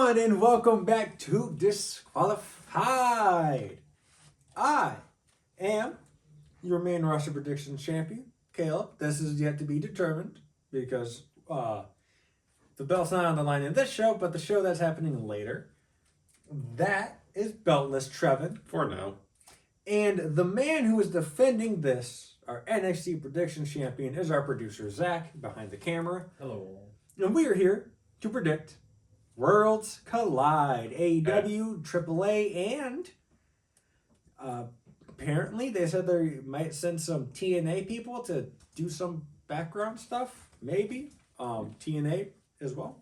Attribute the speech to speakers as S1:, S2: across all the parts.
S1: everyone, and welcome back to Disqualified. I am your main roster prediction champion, Caleb. This is yet to be determined because the belt's not on the line in this show, but the show that's happening later. That is Beltless Trevin.
S2: For now.
S1: And the man who is defending this, our NXT prediction champion, is our producer, Zach, behind the camera.
S3: Hello.
S1: And we are here to predict Worlds Collide, AEW, AAA, and apparently they said they might send some TNA people to do some background stuff, maybe. TNA as well.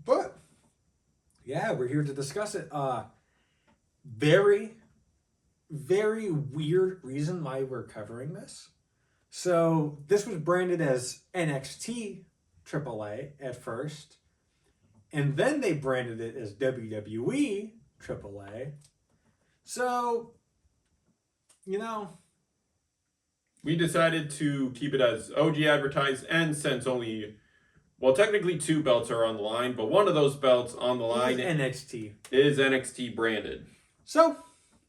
S1: But, yeah, we're here to discuss it. Very, very weird reason why we're covering this. So, this was branded as NXT AAA at first. And then they branded it as WWE AAA. So,
S2: We decided to keep it as OG advertised, and since only, technically 2 belts are on the line, but one of those belts on the line
S1: is
S2: NXT branded.
S1: So,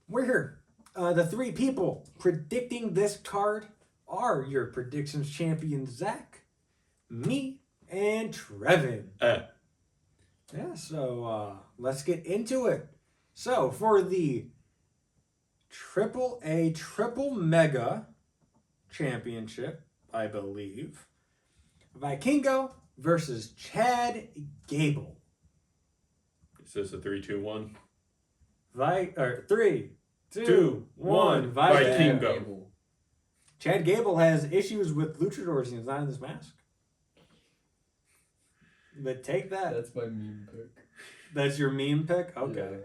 S1: we're here. The 3 people predicting this card are your predictions champion, Zach, me, and Trevin. Yeah, so let's get into it. So, for the AAA Triple Mega Championship, I believe, Vikingo versus Chad Gable.
S2: Is this a 3-2-1?
S1: 3, 2, 1,
S2: Vikingo.
S1: Chad Gable has issues with luchadors and he's not in this mask. But take that.
S3: That's my meme pick.
S1: That's your meme pick? Okay.
S3: Yeah.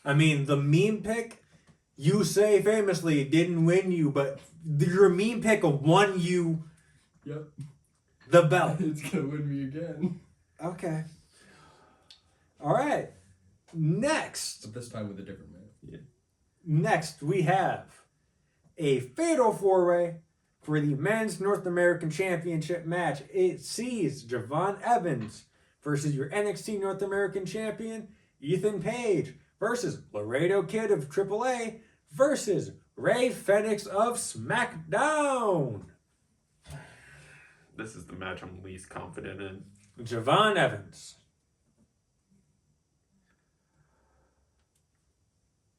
S1: I mean, the meme pick, you say famously, didn't win you, but your meme pick won you
S3: Yep.
S1: the belt.
S3: It's gonna win me again.
S1: Okay. All right. Next.
S3: But this time with a different man.
S2: Yeah.
S1: Next, we have a fatal 4-way for the Men's North American Championship match. It sees Javon Evans versus your NXT North American Champion, Ethan Page, versus Laredo Kid of AAA versus Ray Fenix of SmackDown.
S2: This is the match I'm least confident in.
S1: Javon Evans.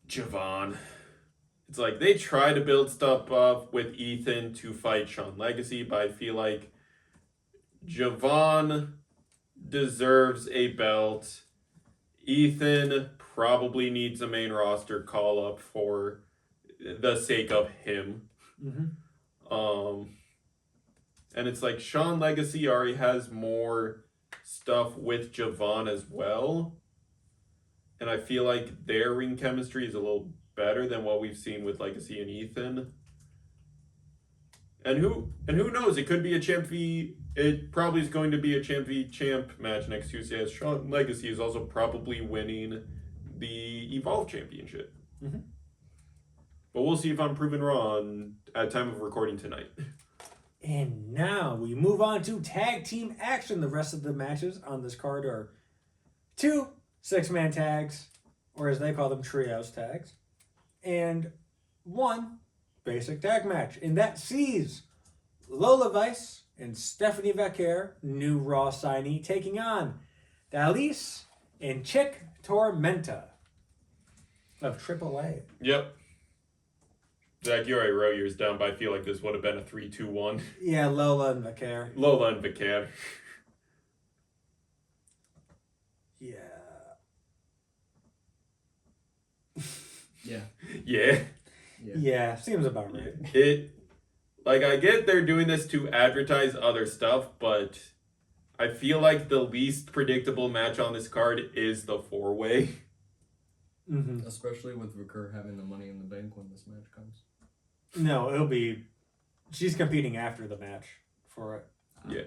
S2: Javon. It's like they try to build stuff up with Ethan to fight Sean Legacy, but I feel like Javon deserves a belt. Ethan probably needs a main roster call up for the sake of him.
S1: Mm-hmm.
S2: And it's like Sean Legacy already has more stuff with Javon as well. And I feel like their ring chemistry is a little better than what we've seen with Legacy and Ethan. And who knows? It could be a champ v. It probably is going to be a champ v champ match next Tuesday, as Sean Legacy is also probably winning the Evolve Championship.
S1: Mm-hmm.
S2: But we'll see if I'm proven wrong at time of recording tonight.
S1: And now we move on to tag team action. The rest of the matches on this card are 2 6-man tags, or as they call them, trios tags, and 1 basic tag match. And that sees Lola Vice and Stephanie Vaquer, new Raw signee, taking on Dalise and Chick Tormenta of AAA.
S2: Yep. Zach, you already wrote yours down, but I feel like this would have been a 3-2-1.
S1: Yeah, Lola and Vaquer.
S2: Lola and Vaquer.
S1: Yeah.
S3: Yeah.
S2: Yeah.
S1: Yeah, seems about right.
S2: I get they're doing this to advertise other stuff, but I feel like the least predictable match on this card is the 4-way.
S1: Mm-hmm.
S3: Especially with Recur having the Money in the Bank when this match comes.
S1: No, it'll be... She's competing after the match for it.
S2: Yeah.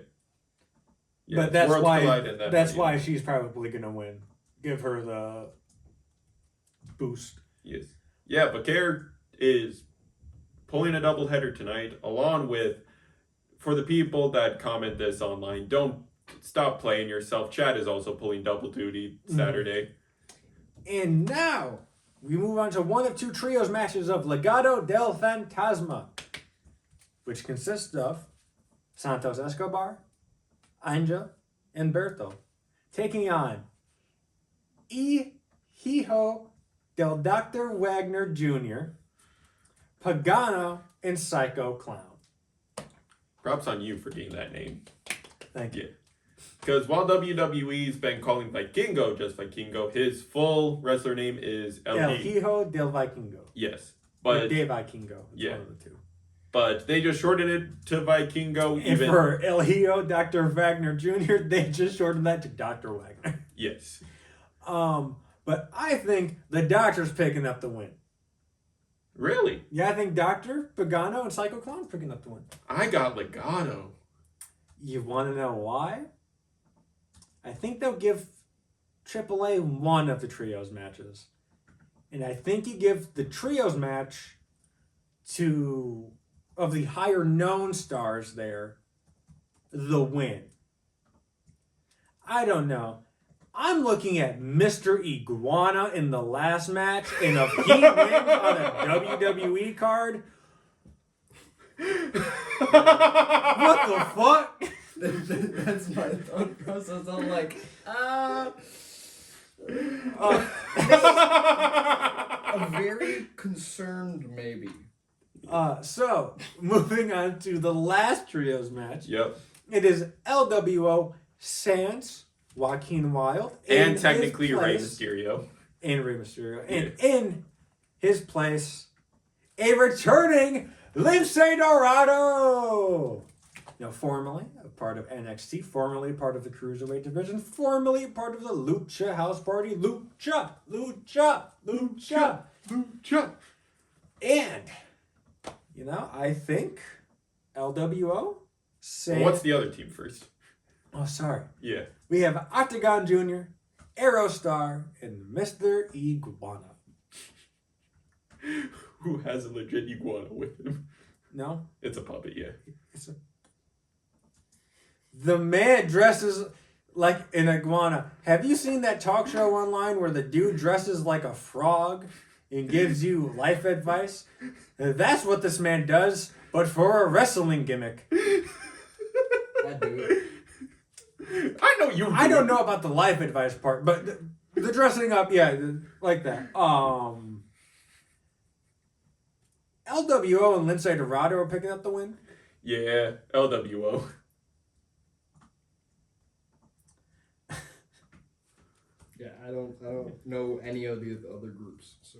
S1: But that's
S2: Worlds
S1: why
S2: Collide and
S1: that's
S2: that,
S1: why she's probably going to win. Give her the boost.
S2: Yes. Yeah, Vaquer is pulling a doubleheader tonight, along with, for the people that comment this online, don't stop playing yourself. Chad is also pulling double duty Saturday.
S1: And now we move on to one of two trios matches of Legado del Fantasma, which consists of Santos Escobar, Angel, and Berto, taking on Hijo del Dr. Wagner Jr., Pagano, and Psycho Clown.
S2: Props on you for getting that name.
S1: Thank you.
S2: Yeah. Because while WWE's been calling Vikingo just Vikingo, his full wrestler name is
S1: El Hijo del Vikingo.
S2: Yes.
S1: Or
S2: But
S1: De Vikingo. It's
S2: Yeah.
S1: one of the two.
S2: but they just shortened it to Vikingo.
S1: And
S2: Even
S1: for El Hijo, Dr. Wagner Jr., they just shortened that to Dr. Wagner.
S2: yes.
S1: But I think the Doctor's picking up the win.
S2: Really?
S1: Yeah, I think Doctor, Pagano, and Psycho Clown picking up the win.
S2: I got Legado.
S1: You want to know why? I think they'll give AAA one of the trios matches. And I think you give the trios match to, of the higher known stars there, the win. I don't know. I'm looking at Mr. Iguana in the last match, and if he wins on a WWE card, what the fuck?
S3: That's my thought process. I'm like, a very concerned maybe.
S1: So, moving on to the last trios match.
S2: Yep.
S1: It is LWO Sans, Joaquin Wilde.
S2: And
S1: in
S2: technically
S1: his
S2: Rey
S1: place-
S2: Mysterio.
S1: And Rey Mysterio. And in his place, a returning Lince Dorado. Now, formerly a part of NXT, formerly part of the Cruiserweight division, formerly part of the Lucha House Party. Lucha. And, you know, I think LWO.
S2: Well, what's the other team first?
S1: Oh, sorry.
S2: Yeah.
S1: We have Octagon Jr., Aerostar, and Mr. Iguana.
S2: Who has a legit iguana with him?
S1: No?
S2: It's a puppet, yeah.
S1: The man dresses like an iguana. Have you seen that talk show online where the dude dresses like a frog and gives you life advice? That's what this man does, but for a wrestling gimmick.
S3: I do it.
S2: I know you.
S1: I don't know about the life advice part, but the dressing up, yeah, like that. LWO and Lince Dorado are picking up the win.
S2: Yeah, LWO.
S3: Yeah, I don't know any of the other groups, so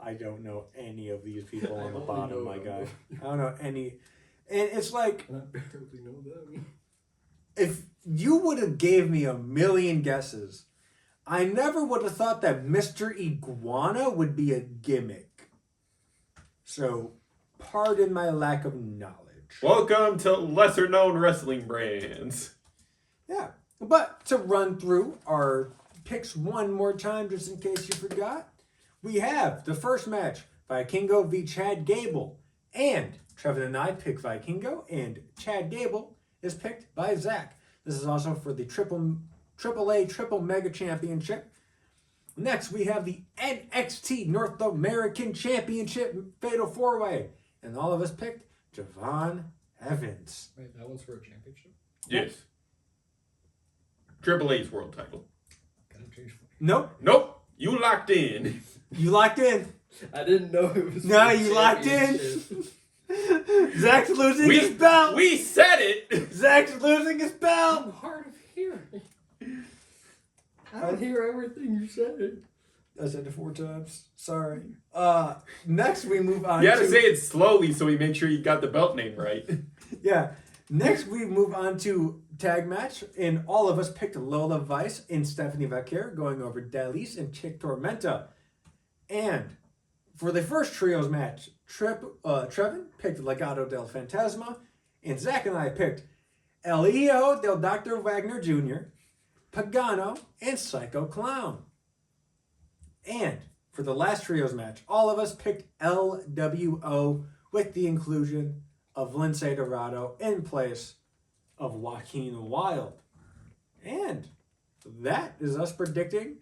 S1: I don't know any of these people
S3: I
S1: on the
S3: only
S1: bottom,
S3: know
S1: my
S3: them.
S1: guy. I don't know any. And it's like,
S3: and I barely know them.
S1: if you would have gave me a million guesses, I never would have thought that Mr. Iguana would be a gimmick. So, pardon my lack of knowledge.
S2: Welcome to lesser known wrestling brands.
S1: Yeah. But to run through our picks one more time, just in case you forgot, we have the first match, Vikingo v. Chad Gable. And Trevor and I pick Vikingo, and Chad Gable is picked by Zach. This is also for the AAA Triple Mega Championship. Next, we have the NXT North American Championship Fatal 4-Way. And all of us picked Javon Evans.
S3: Wait, that one's for a championship?
S2: Yes. Triple A's world title.
S3: Can I change?
S1: Nope.
S2: Nope. You locked in.
S1: You locked in.
S3: I didn't know it was.
S1: No,
S3: for a
S1: you locked in.
S3: championship.
S1: Zach's losing his belt.
S2: We said it.
S1: Zach's losing his
S3: I'm
S1: belt.
S3: hard of hearing. I hear everything you say.
S1: I said it 4 times. Sorry. Next we move on.
S2: You had to say it slowly so we make sure you got the belt name right.
S1: Yeah. Next we move on to tag match, and all of us picked Lola Vice and Stephanie Vaquer going over Delis and Chick Tormenta. And for the first trios match, Trevin picked Legado del Fantasma, and Zach and I picked El Hijo del Dr. Wagner Jr., Pagano, and Psycho Clown. And for the last trios match, all of us picked LWO with the inclusion of Lince Dorado in place of Joaquin Wilde. And that is us predicting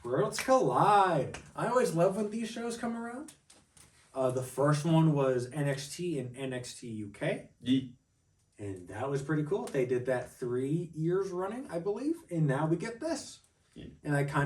S1: Worlds Collide. I always love when these shows come around. The first one was NXT and NXT UK.
S2: Yeet.
S1: And that was pretty cool. They did that 3 years running, I believe. And now we get this.
S2: Yeah.
S1: And I kind